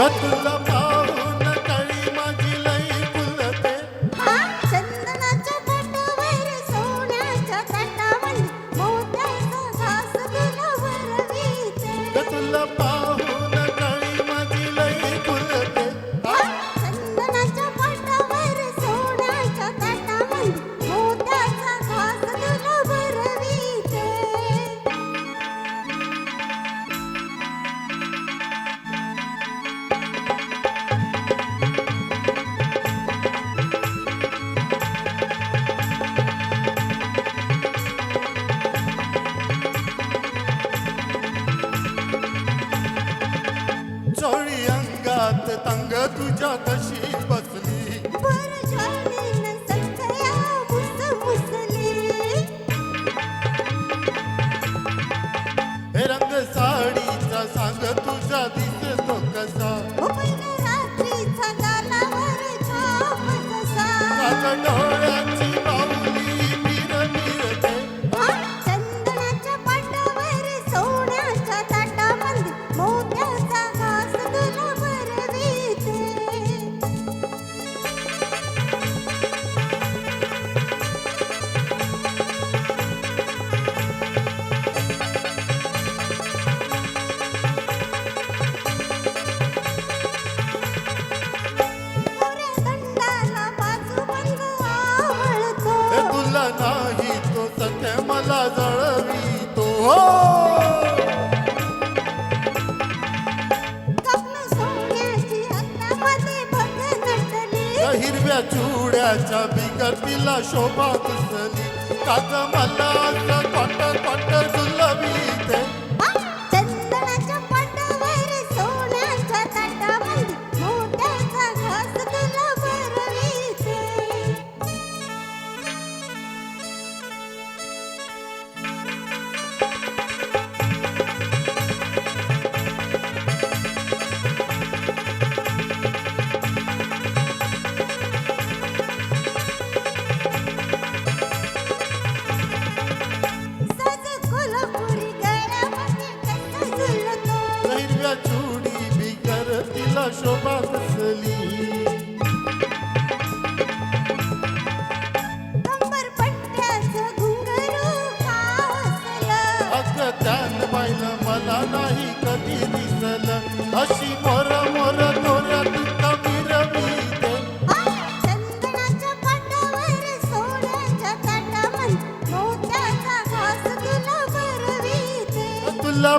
तुला पाहून कळी माझी लई फुलते चंदनाच्या पाटावर सोन्याच्या ताटामध्ये मोत्याचा घास तुला भरविते तुला पाहून कळी माझी लई फुलते चंदनाच्या पाटावर सोन्याच्या ताटामध्ये मोत्याचा घास तुला भरविते चोळी अंगात तंग तुझ्या कशी बसली परजानेनं सखया मुसमुसली हे रंग साडीचा सांग तुझा दिसतो कसा उभीन रात्रीचा गालावर छाप जसा माझ्या डोळ्याची बाहुली मिरमिरते चंदनाच्या पाटावर सोन्याच्या ताटामध्ये मोत्याचा घास तुला भरविते गोऱ्या दंडाला बाजूबंद आवळतो हे तुला नाही तो सत्य मला जळवितो कपन सोन्याची हातामध्ये बघ नटली हिरव्या चुड्याच्या बिगर तिला शोभा दिसली काग मला असं कॉट झुलविते चंदनाच्या पाटावर सोन्याच्या ताटामध्ये मोत्याचा घास तुला भरविते साज कोल्हापुरी गळ्यामध्ये कसा झुलतो हिरव्या चुडी बिगर तिला शोभा दिसली कंबर पट्ट्याचं घुंगरू फासलं अग त्यान पाहिलं मला नाही कधी दिसलं अशी मोर मोर दोऱ्यात कमीरविते चंदनाच्या पाटावर सोन्याच्या ताटामध्ये मोत्याचा घास तुला भरविते तुला